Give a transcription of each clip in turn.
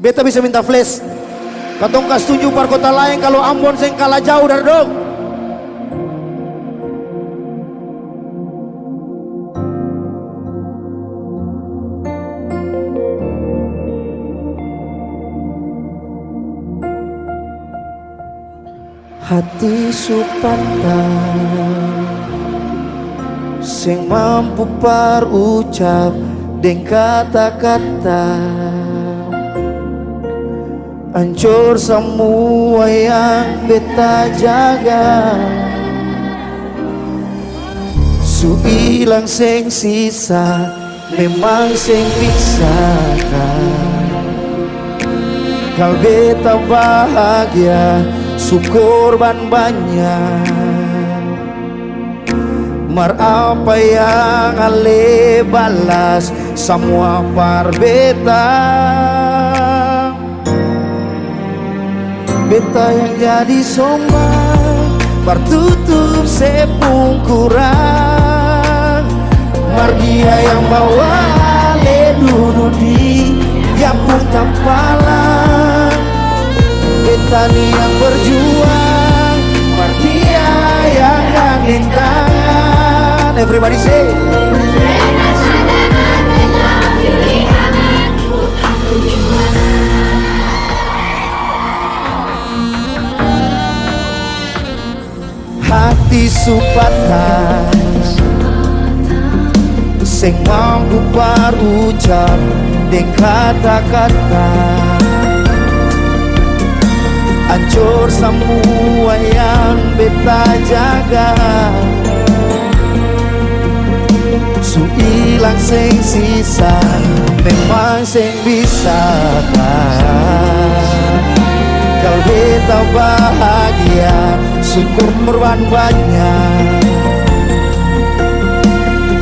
Beta bisa minta flash. Katong kas tunjuk par kota lain kalau Ambon seng kalah jauh dari dong. Hati supantang sing mampu parucap deng kata-kata, hancur semua yang beta jaga, su ilang sing sisa memang sing pisahkan. Kal beta bahagia su korban banyak, mar apa yang ale balas semua par beta. Beta yang jadi sombong bertutup sepung kurang, mar dia yang bawa ale duduk di yapung tampalan. Beta nih yang berjuang, mar dia yang angin tangan. Everybody say hati supatan sing mampu parucap deng kata-kata, hancur semua yang beta jaga, su ilang sing sisa memang sing bisa kan. Kal beta bahagia syukur korban banyak,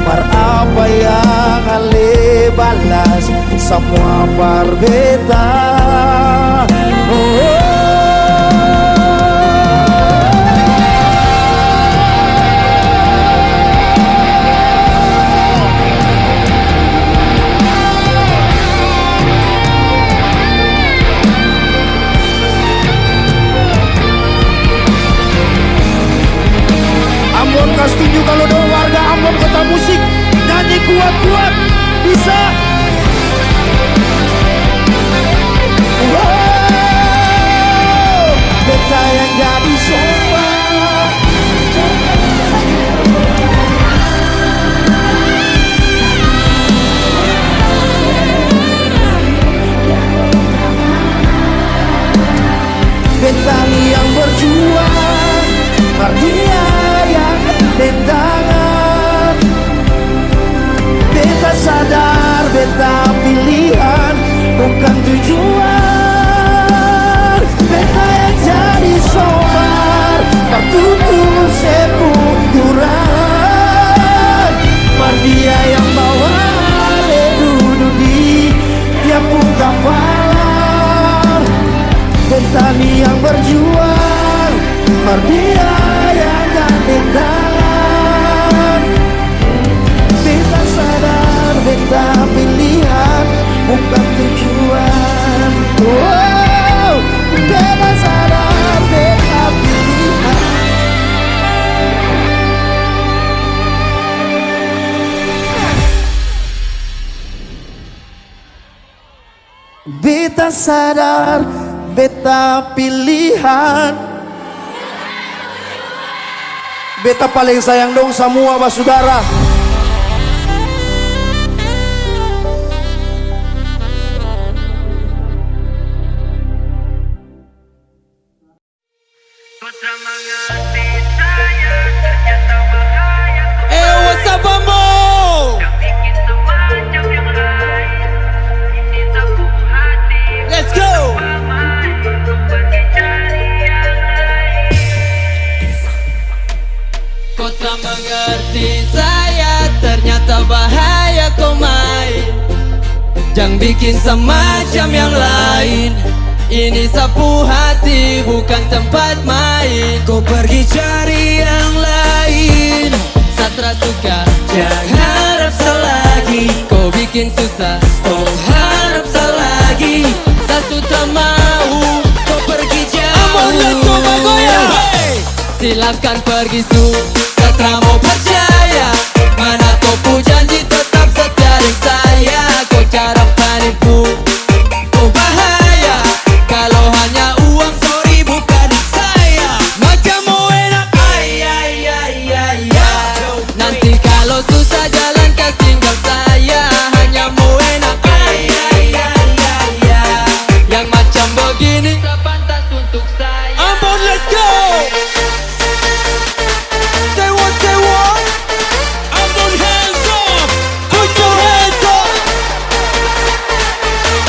par apa yang ale balas semua par beta. Ambon kas tunjuk kalau do warga Ambon kota musik nyanyi kuat-kuat bisa. Wow, beta yang jadi sombong, beta yang berjuang, mar dia yang tendangan. Beta sadar beta pilihan bukan tujuan. Beta yang jadi sobar tertutup sepulturan, mar dia yang bawa ale duduk di yapung kapalan. Beta nih yang berjuang, mar dia yang gandeng tangan. Beta sadar beta pilihan bukan tujuan. Wow, beta sadar beta pilihan. Beta sadar beta pilihan. Beta paling sayang dong semua basudara. What's up, Bambo? Let's go. Kau tak mengerti saya, ternyata bahaya kau main. Jangan bikin semacam yang lain. Ini sapu hati bukan tempat main. Kau pergi cari yang lain. Satra suka, jangan harap selagi. Kau bikin susah, kau harap selagi. Satu akan pergi setelah mau percaya. Mana kau pu janji tetap setia dengan saya. Kau cara penipu, kau bahaya. Kalau hanya uang sorry bukan saya. Macam mau enak ay. Nanti kalau susah jalan kas tinggal saya. Hanya mau enak ay. Yang macam begini tak pantas untuk saya. Ambon, let's go. Say what, say what. Ambon, hands up. Put your hands up.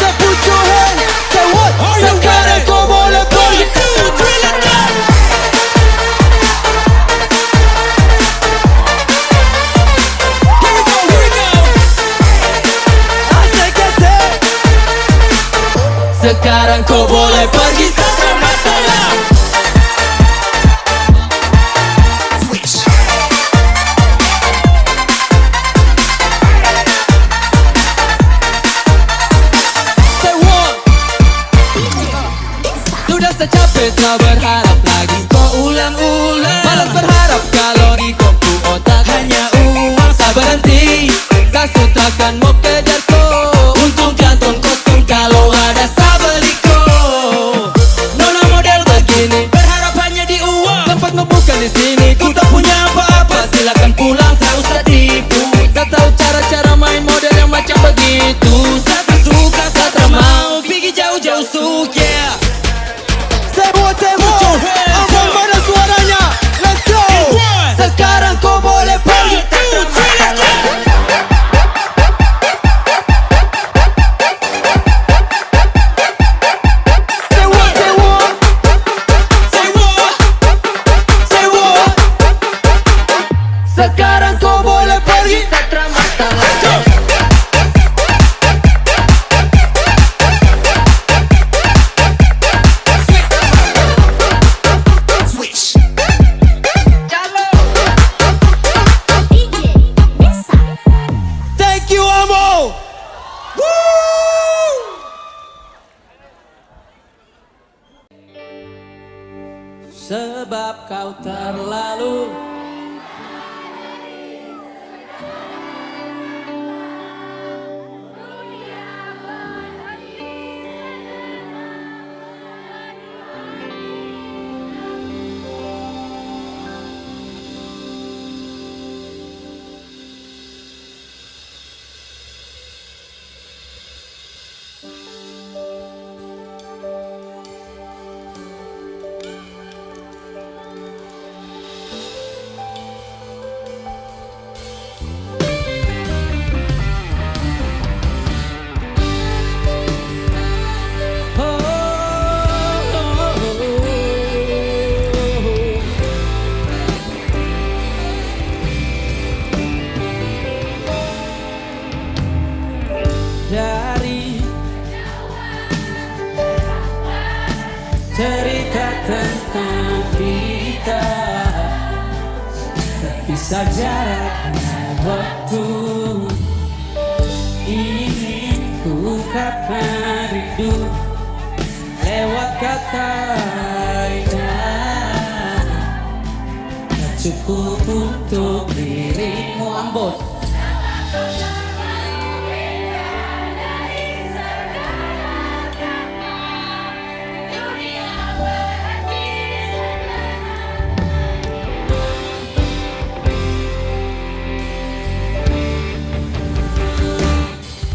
Say put your hands. Say what? Sekarang kau boleh pergi. 1, 2, 3, let's go. Here we go, here we go. Asik, asik. Sekarang kau boleh pergi tanpa masalah. Say what? Sudah secapek tak berharap lagi kau ulang-ulang. Malas berharap kalau di kopu otak hanya uang. Tak berhenti, kasut takkan mau kejar kau. Untung kantong kosong kalau ada sabeliko. Nona model begini berharap hanya di uang. Tempatmu bukan di sini, ku tak punya apa-apa. Silakan pulang, tak usah tipu. Tak tahu cara-cara main model yang macam begitu. Saya tak suka, saya tak mau pergi jauh-jauh yeah. Say what, say what. Ambon, mana suaranya? Let's go. Sekarang kau boleh pergi tanpa masalah. Say what, say what. Say what? Say what? Sekarang kau boleh pergi tanpa masalah. Thank you, Amo. Woo! Sebab kau terlalu dari cerita tentang kita, terpisah jaraknya waktu. Ingin ku ungkapkan rindu lewat kata indah. Tak cukup untuk dirimu Ambon.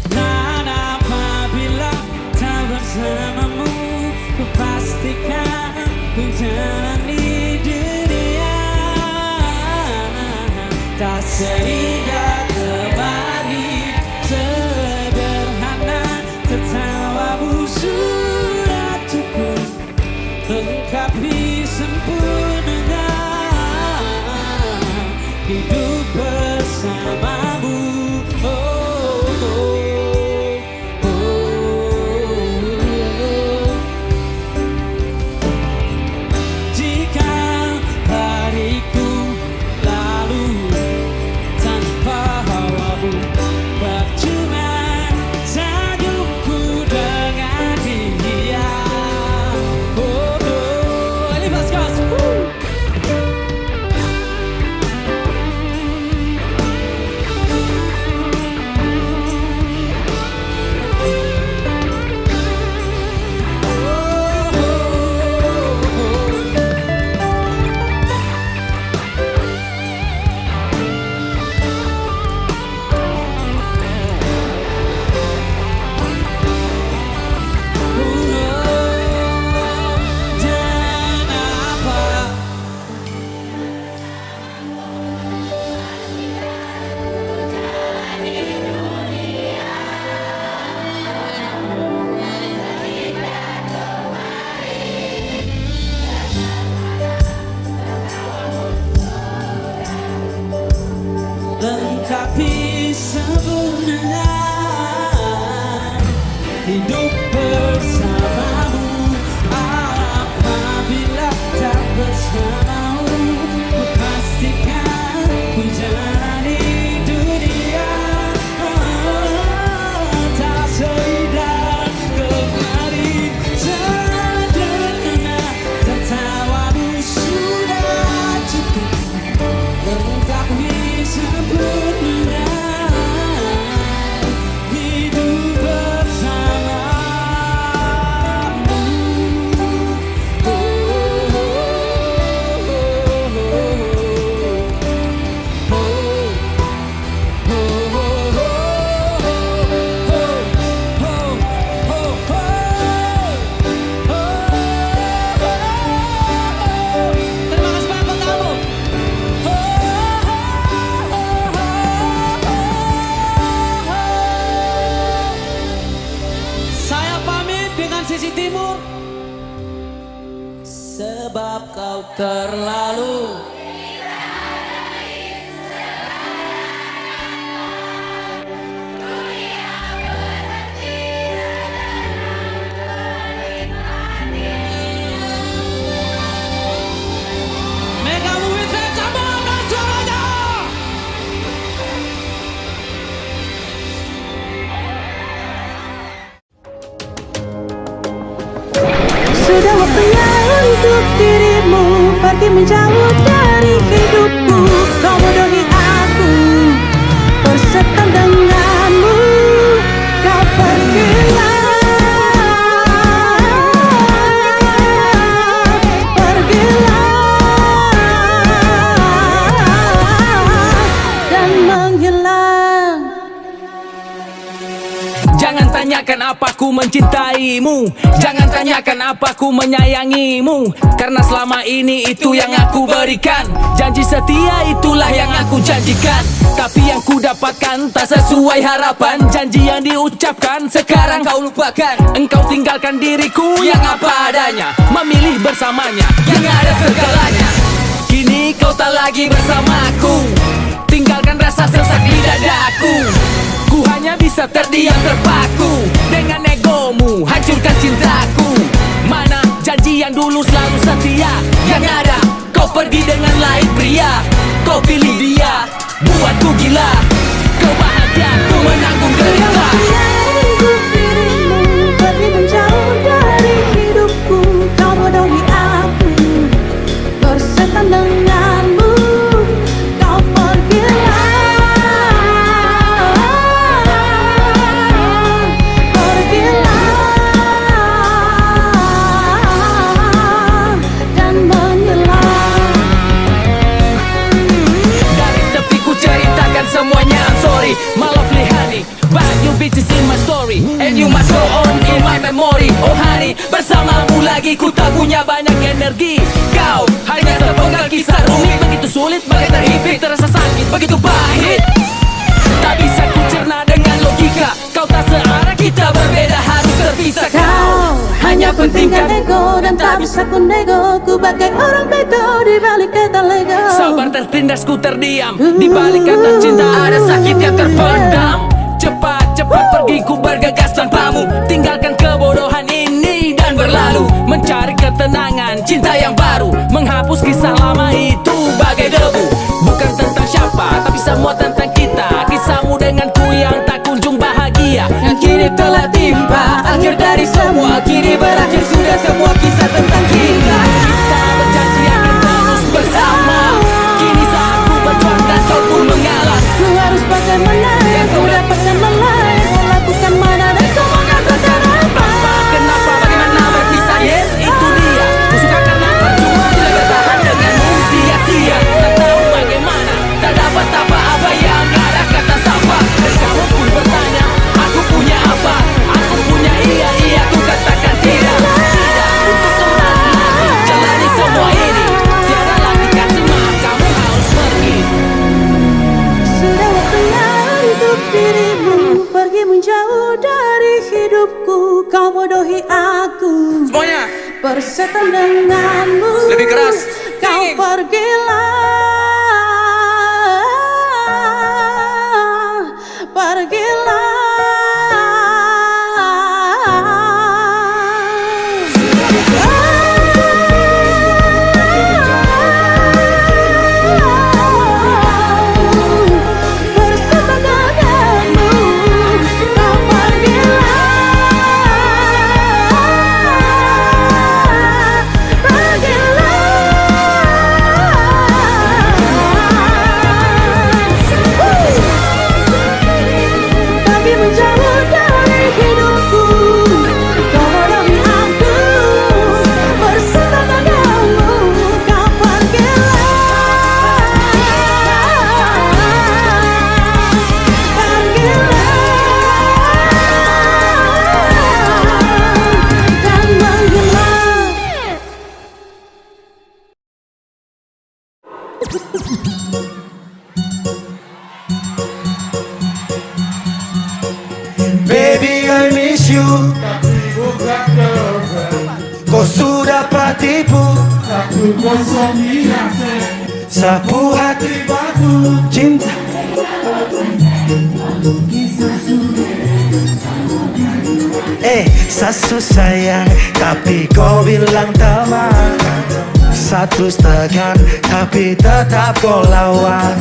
Dan apabila tak bersamamu, ku pastikan ku jalani dunia. Tak seindah kembali sederhana, tertawamu sudah cukup lengkapi sempurnanya hidup bersamamu. Jika hariku lalu tanpa hawamu, percuma hidupku dengan dia. Let's go. lengkapi sempurna hidup bersamamu. Apabila tak bersamamu, ku pastikan menjalani dunia tak seindah kemarin. Sederhana tertawamu sudah cukup lengkapi sempurna hidup bersamamu. Terima kasih banyak buat kamu. Saya pamit dengan sisi timur, sebab kau terlalu Mega Movie Fest sama acaranya. Sudah waktunya untuk dirimu pergi menjauh dari hidupku. Kau bodohi aku, bersetan denganmu. Kau pergilah, dan menghilang. Jangan tanyakan apa ku mencintaimu, jangan tanyakan apa ku menyayangimu, karena selama ini itu yang aku berikan. Janji setia itulah yang aku janjikan, tapi yang ku dapatkan tak sesuai harapan. Janji yang diucapkan sekarang kau lupakan. Engkau tinggalkan diriku yang apa adanya, memilih bersamanya yang ada segalanya. Kini kau tak lagi bersamaku, tinggalkan rasa sesak di dadaku. Ku hanya bisa terdiam terpaku, dengan egomu hancurkan cintaku. Mana janji yang dulu selalu setia, yang ada kau pergi dengan lain pria. Kau pilih dia, buatku gila. Kau bahagia, ku menanggung derita. Untuk dirimu pergi menjauh dari hidupku. Kau bodohi aku, bersetan denganmu. Kau pergilah, dan menghilang. Dari tepi ku ceritakan semuanya, I'm sorry, my lovely honey, but you bitches in my story, and you must go on in my memory. Oh honey, bersamamu lagi ku tak punya banyak energi. Kau hanya sepenggal kisah rumit, begitu sulit, bagai terhimpit, terasa sakit, begitu pahit. Tak bisa ku cerna dengan logika, kau tak searah, kita berbeda, harus terpisah. Kau hanya pentingkan ego dan tak bisa ku nego. Ku bagai orang bego di balik kata lego. sabar tertindas, ku terdiam di balik kata cinta, ada sakit yang terpendam. Cepat-cepat pergi, ku bergegas tanpamu, tinggalkan kebodohan ini dan berlalu, mencari ketenangan, cinta yang baru, menghapus kisah lama itu bagai debu. Bukan tentang siapa, tapi semua tentang kita. Kisahmu denganku yang tak kunjung bahagia, yang kini telah timpa akhir dari semua. Kini berakhir sudah semua kisah tentang kita. Kita berjanji akan terus bersama, kini saat ku berjuang dan kau pun mengalah. Ku harus bagaimana yang ku dapatkan melain. Ku lakukan mana dan kau mengatakan apa. Kenapa, bagaimana berpisah, yes itu dia. Ku suka karena percuma bila bertahan denganmu sia-sia. Tak tahu bagaimana, tak dapat apa-apa yang ada kata sapa. Dan kamu pun bertanya, aku punya apa? Aku punya iya, ku katakan tidak. Tidak untuk kembali lagi jalani semua ini. Tiada lagi kasih maaf, kamu harus pergi. Sudah waktunya untuk dirimu pergi menjauh dari hidupku. Kau bodohi aku, Semuanya bersetan denganmu. lebih keras. Kau pergilah, I miss you. Kau sudah patipu. Sapu hati batu cinta. Sasu sayang tapi kau bilang teman. Satu tekan tapi tetap kau lawan.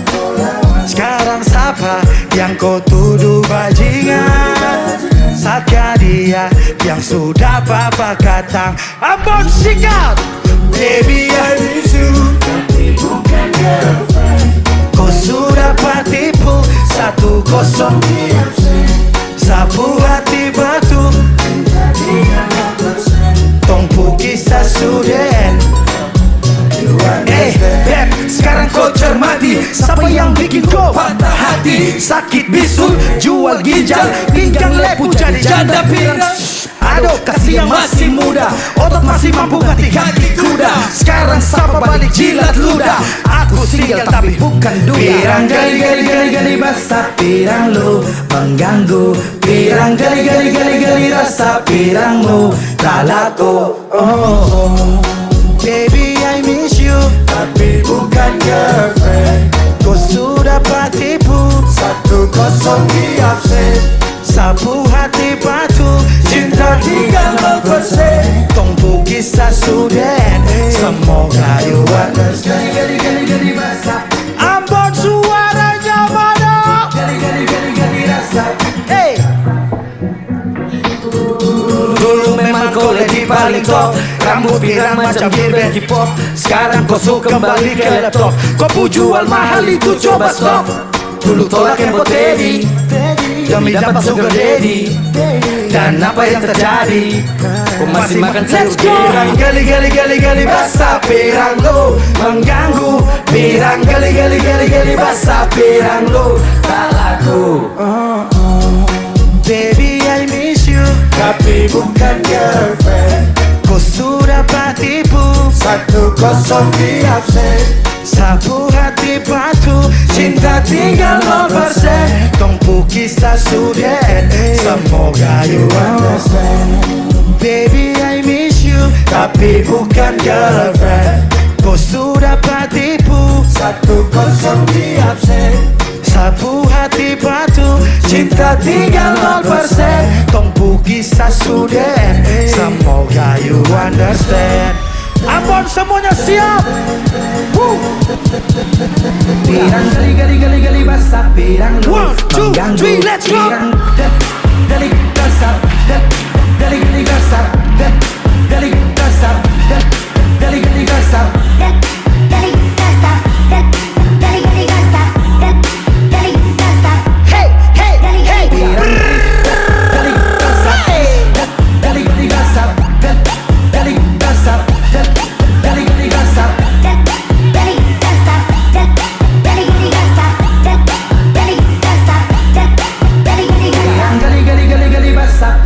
Sekarang siapa yang kau tuduh bajingan? Satka dia yang sudah papa katang. Ambon singkat. Baby I miss you, tapi bukan girlfriend. Kau sudah patipu 1-0. Sapu hati batu. Tongpu kisah suden. Beb, sekarang kau cermati. Siapa yang bikin kau patah hati? Sakit bisul, jual ginjal, pinggang lepu jadi janda pirang. Aduh, kasih yang masih muda, otot masih mampu ganti kaki kuda. Sekarang siapa balik jilat ludah? Aku single tapi bukan duda. Pirang gali basah pirang lu mengganggu. Pirang gali rasa pirangmu tak laku. Baby I miss you, tapi bukan girlfriend. Kau sudah patipu 1-0 di absen. Sapu hati batu, cinta 30%. Tongpu kisah suden, semoga you understand. Gali basah. Ambon suaranya mana? Gali rasa. Dulu memang kau lagi paling top. Rambut pirang macam gebet hip-hop. Sekarang kau suka kembali ke laptop. Kau jual mahal itu coba stop. Dulu tolak yang Teddy demi dapat sugar daddy. Dan apa yang terjadi? Kau masih makan sayur pirang. Gali basah pirang lo mengganggu. Pirang gali basah pirang lo tak laku. Baby I miss you, tapi bukan girlfriend. Kau sudah patipu 1-0 di absen. Sapu hati batu, cinta tinggal 0%. Tongpu kisah suden, semoga you understand. Baby I miss you, tapi bukan girlfriend. Kau sudah patipu 1-0 di absen. Sapu hati batu, cinta tinggal 0%. Tongpu kisah suden, semoga you understand. Ambon semuanya siap. Pirang gali basah pirang lu mengganggu. 1, 2, 3, let's go. Pirang gali basah, gali basah, gali basah, gali basah.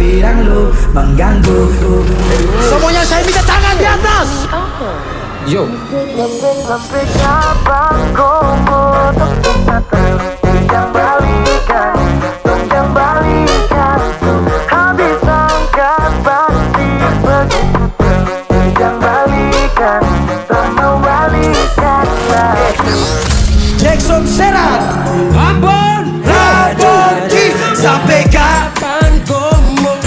Pirang lu mengganggu. Semuanya saya minta tangan di atas. Yo. Jackson Serrat, Ambon Radonji, sampai kapan kau mau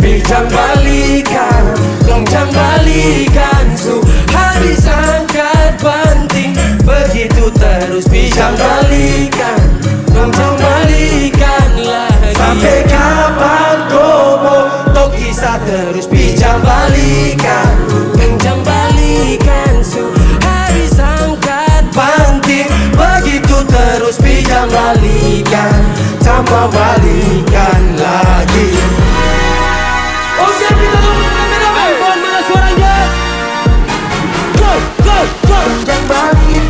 bincang balikan, bincang balikan su habis angkat banting, begitu terus bincang balikan, bincang balikan lagi. Sampai kapan kau mau tok kisah terus bincang balikan, bincang balikan su habis angkat banting, begitu terus bincang balikan, tambah balikan lagi. Oh siap kita tunggu rame-rame. Ambon mana suaranya? Go, go, go. Yang balik.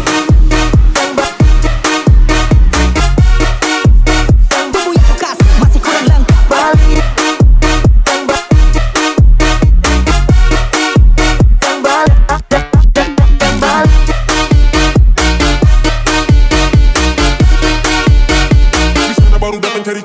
Tubuh yang bekas masih kurang lengkap. Balik. Baru datang cari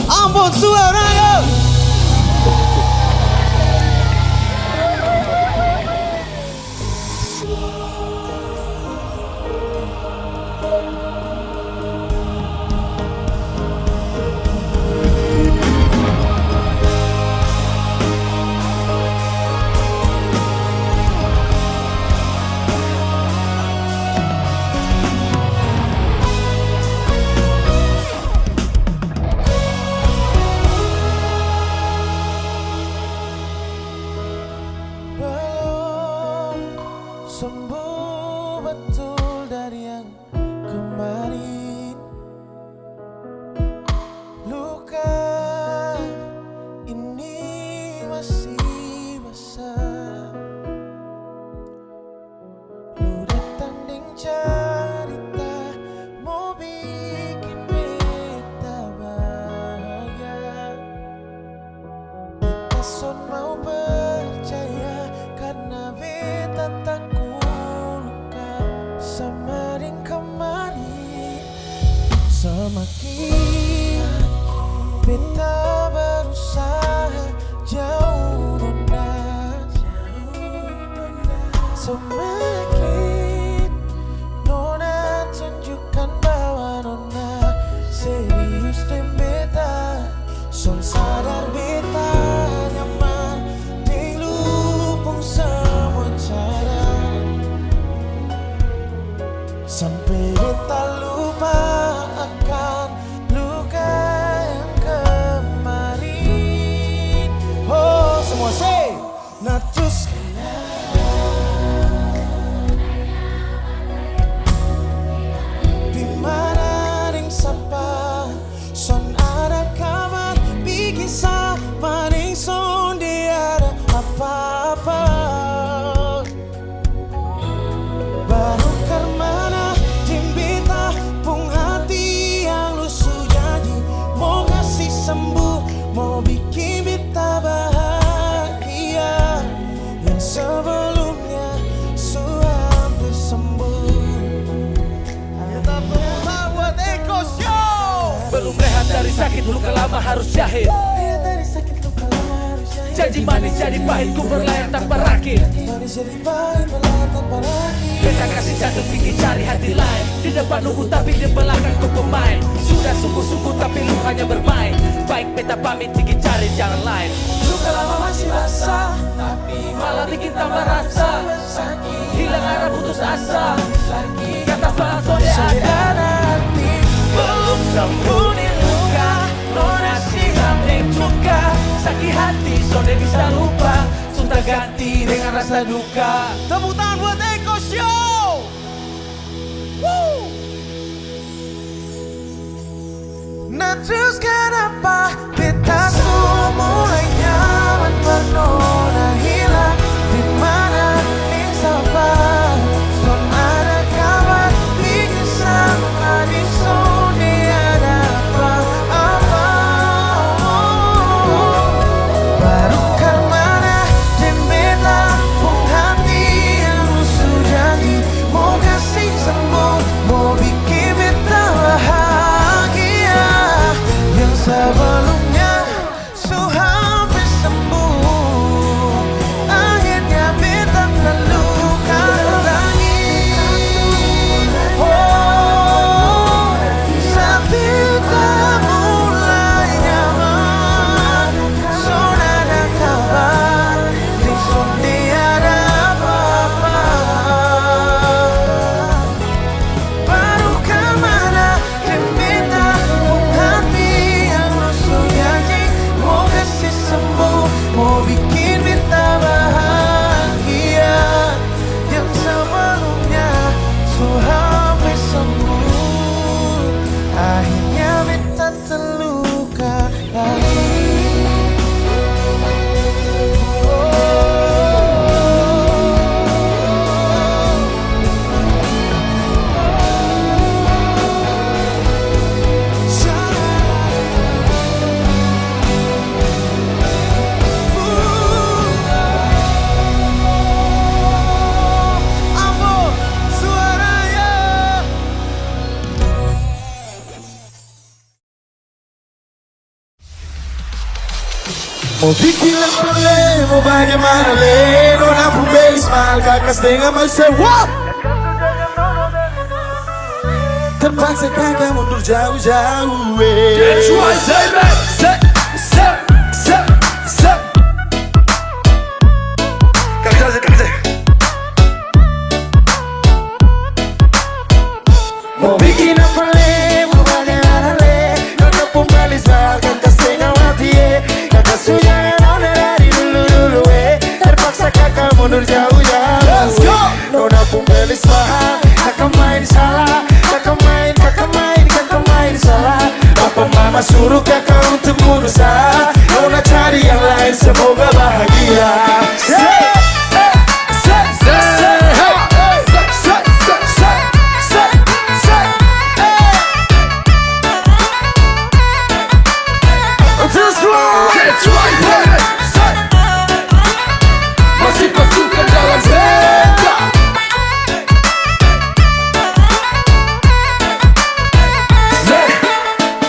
Ampun suaranya. Sembuh betul dari yang kemarin. Luka ini masih basah. Lu datang deng cerita mau bikin beta bahagia. Beta son mau percaya karena beta takut semakin kemarin. Semakin beta berusaha jauh nona, semakin nona tunjukkan bahwa nona serius dan beta son sadar beta nyaman di lupung semua cara. Sampai beta lupa akan luka yang kemarin. Oh, semua say natus dimana ring sampah son ada kabar bikin sama ring son dia ada apa-apa. Baru karena jimbita pung hati yang lu janji mau kasih sembuh, mau bikin beta bahagia yang sebelumnya hampir sembuh. Kita berusaha buat Eko Show. Belum rehat dari sakit, luka lama harus jahit. Janji manis jadi pahit, ku berlayar tanpa rakit. Manis jadi pahit, berlayar tanpa rakit. Beta kasih jantung tinggi cari hati lain. Di depan nunggu tapi di belakang ku pemain. Sudah sungguh-sungguh tapi lukanya bermain. Baik beta pamit tinggi cari jalan lain. Luka lama masih basah, Tapi malah bikin tambah rasa. Hilang arah putus asa. Kata soal dia ada. saudara hati Belum sembuh di luka, nona siram yang cuka. Sakit hati, sode bisa lupa. Sudah ganti dengan rasa duka. Tepuk tangan buat Eko Show. Woo. Nah terus kenapa beta tuh mulai nyaman bernona hilang dimana ning sabar son ada kabar bikin sama di son dia ada apa-apa. Baru karena dan beta pung hati yang rusuh jadi mau kasih sembuh, mau bikin beta bahagia yang sebelumnya Mau bikin apa le, mau bagaimana le, nona pun beli smile, kakak setengah masih wap. Terpaksa kakak mundur jauh-jauh. That's right, baby. Set. Kakak. Mau bikin apa le, mau bagaimana le, nona pun beli smile, kakak setengah mati kakak sudah nona dari dulu terpaksa kakak mundur jauh-jauh. Let's go. Nona pun beli smile, kakak main salah, kakak main salah. Papa mama suruh kakak untuk mundur salah, nona cari yang lain semoga bahagia. Masih pasukan dalam beda.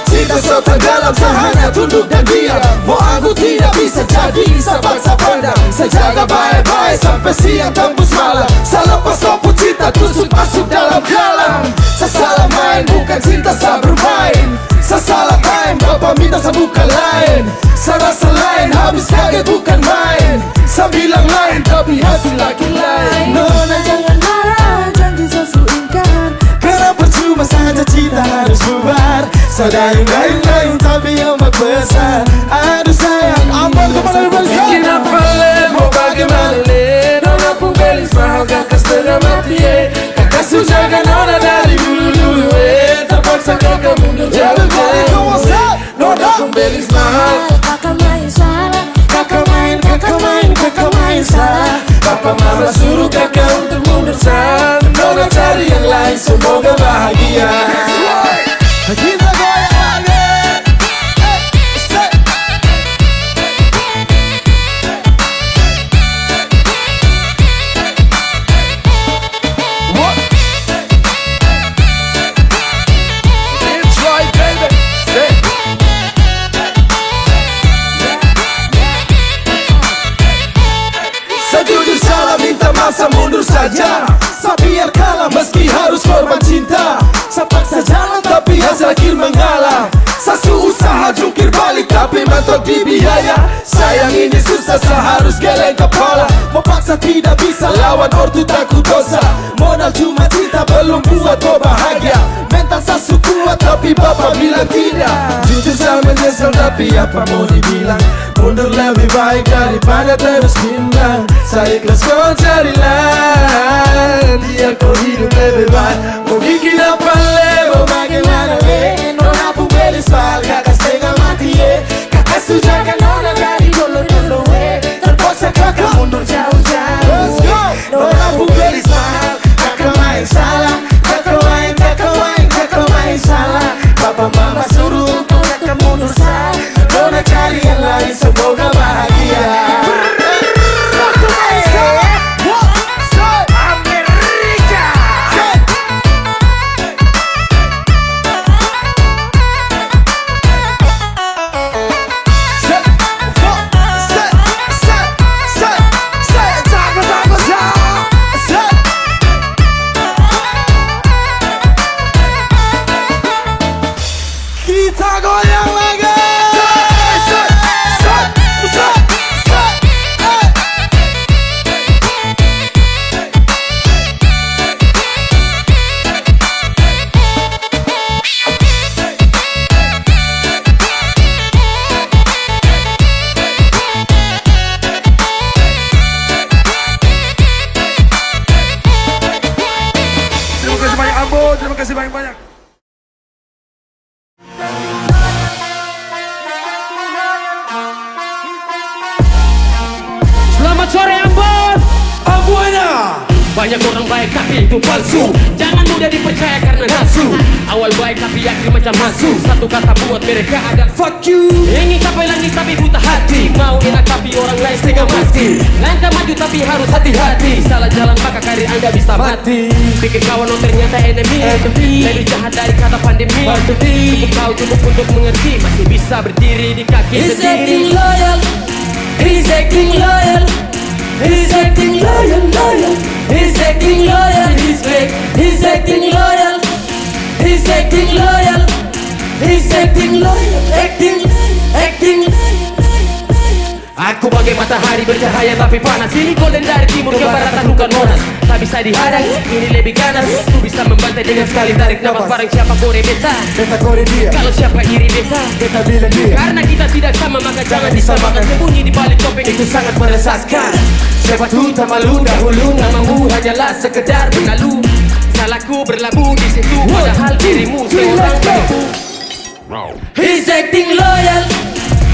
Cinta serta dalam hanya tunduk dan diam. Mau aku tidak bisa jadi sahabat pandang. Saya jaga baik-baik sampai siang tembus malam. Salah pas topu cinta tusuk masuk dalam galang. Saya salah main bukan cinta saya bermain. Saya salah time bapak minta saya bukan lain. Saya rasa lain habis kaget bukan main. Saya bilang lain tapi hasil lagi lain. Nona jangan marah, janji saya ingkar. Karena percuma saja cinta harus bubar. Saya dayung tapi ombak besar. Aduh sayang, ampun kemana besar. Bikin apa le, mau bagaimana le, nona pun belis mahal kakak setengah mati kakak sujaga nona dari dulu terpaksa kakak mundur jauh-jauh. Nona pun belis mahal, Kakak main salah, kakak main salah. Papa mama suruh kakak untuk mundur salah, nona cari yang lain semoga bahagia. Kita goyang lagi. It's right, baby. Sejujur salah minta masa mundur saja. Saya biar kalah meski harus korban cinta. Saya paksa jalan tapi hasil akhir mengalah. Saya usaha jungkir balik tapi mentok di biaya. Sayang ini susah saya harus geleng kepala. Mau paksa tidak bisa lawan ortu takut dosa. Modal cuma cinta belum buat kau bahagia. Mental saya kuat tapi bapak bilang tidak. Jujur saya menyesal tapi apa mau dibilang. Mundur lebih baik daripada terus bimbang. Saya ikhlas kau cari lain, biar kau hidup lebih baik. Mau bikin apa le, mau bagaimana le, nona pun beli smile, kakak setengah mati kakak sujaga nona dari dulu terpaksa kakak mundur jauh-jauh. Nona pun beli smile, kakak main salah, kakak main salah. Papa mama suruh untuk kakak mundur salah, nona cari yang lain semoga bahagia. Kita goyang lagi. Terima kasih banyak Ambo, terima kasih banyak-banyak. Selamat sore Ambon. Ambonya. Banyak orang baik tapi itu palsu. Jangan mudah dipercaya karena nafsu. Awal baik tapi akhir macam masuk. Satu kata buat mereka ada fuck you. Ingin capai langit tapi buta hati. Mau enak tapi orang lain setengah mati. Langkah maju tapi harus hati-hati. Salah jalan maka karir anda bisa mati. Pikir kawan oh ternyata enemy. Lebih jahat dari kata pandemi. Cukup tahu cukup untuk mengerti. Masih bisa berdiri di kaki Is sendiri. loyal, He's acting loyal. He's acting loyal, loyal. He's acting loyal. He's fake. He's acting loyal. He's acting loyal. He's acting loyal. Acting, acting. Aku bagai matahari bercahaya tapi panas. Ini golden dari timur ke barat taklukkan Monas. Tak bisa dihadang, ini lebih ganas. Ku bisa membantai dengan sekali tarik nafas. Barang siapa kore beta, Beta kore dia, kalau siapa iri beta. beta bilang dia. Karena kita tidak sama maka jangan disamakan. Sembunyi di balik topeng itu sangat meresahkan. Siapa tuh tak malu dahulu, namamu hanyalah sekedar berlalu. Salahku berlabuh di situ, padahal dirimu seorang penipu. He's acting loyal.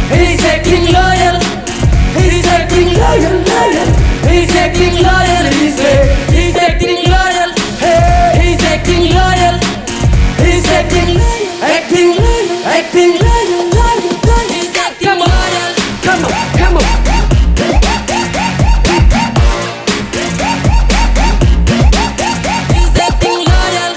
He's acting loyal. He's acting loyal, loyal. He's acting loyal. He's fake. He's acting loyal. Hey, he's acting loyal. He's acting loyal. Acting loyal. Acting loyal, loyal, loyal. He's acting loyal. Come on, come on. He's acting loyal.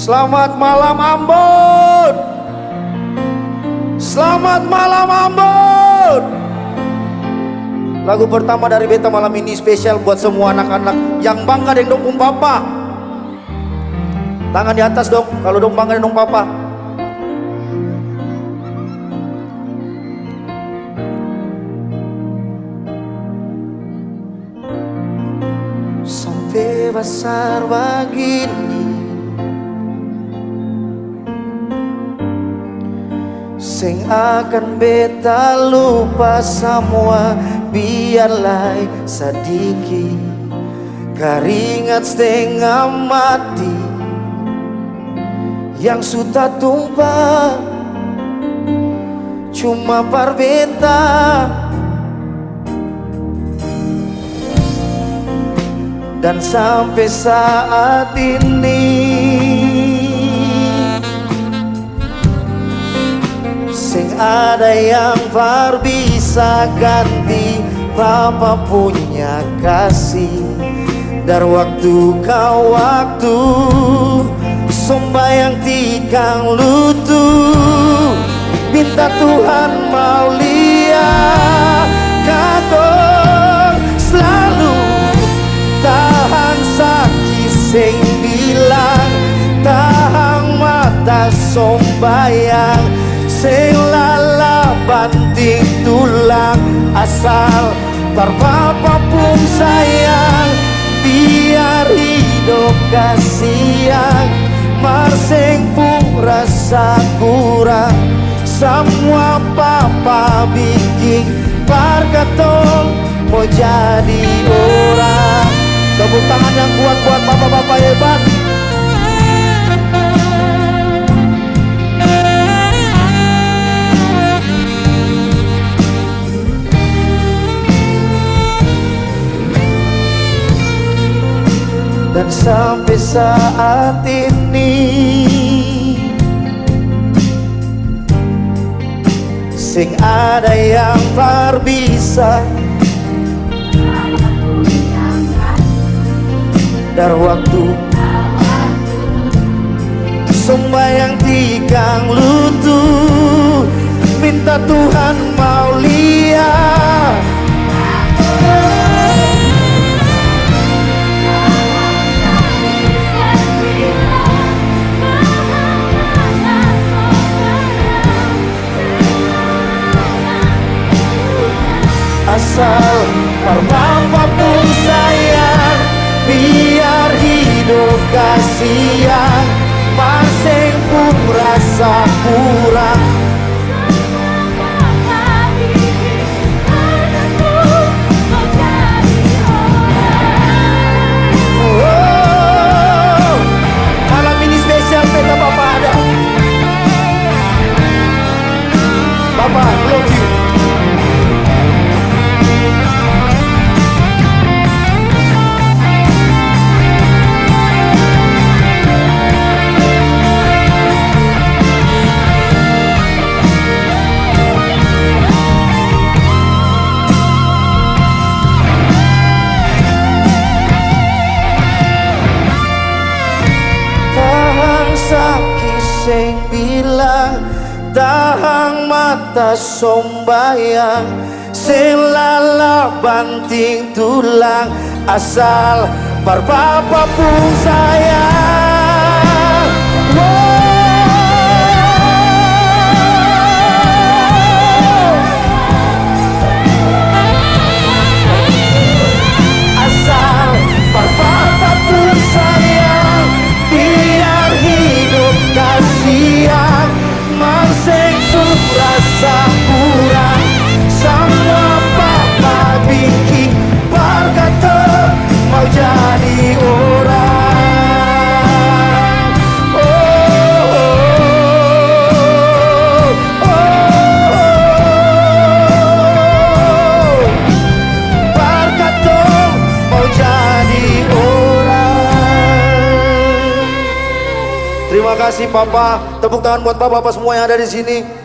Selamat malam Ambon. Selamat malam Ambon. Lagu pertama dari beta malam ini spesial buat semua anak-anak yang bangga dengan dongkung papa. Tangan di atas dong kalau dong bangga dengan dong papa. Sampai besar begini sing akan beta lupa semua, biarlah sedikit keringat setengah mati yang sudah tumpah cuma par beta. Dan sampai saat ini sing ada yang par bisa ganti papa punya kasih. Dari waktu ke waktu sembahyang tikang lutu, minta Tuhan mau lihat katong selalu tahan sakit sing bilang, tahan mata sombayang sing lala banting tulang, asal berbapa pun sayang, biar hidup kasihan, marseng pun rasa kurang, semua papa bikin parkatong mau jadi orang. Tepuk tangan yang kuat buat papa-papa hebat. Dan sampai saat ini sing ada yang par bisa dari waktu sembahyang tikang lutu, minta Tuhan mau lihat asal berbapa pun sayang, biar hidup kasihan, masing pun rasa kurang. Oh, malam ini spesial beta papa ada. Papa, love you. sing bilang tahang mata sombayang sing lala banting tulang asal berbapa pun sayang. Asal berbapa pun sayang, biar hidup kasihan masing tuh rasa kurang sama papa bikin berkata mau jadi orang. Oh, oh, oh, oh. Berkata mau jadi orang. Terima kasih Papa. Tepuk tangan buat Bapak-bapak semua yang ada di sini.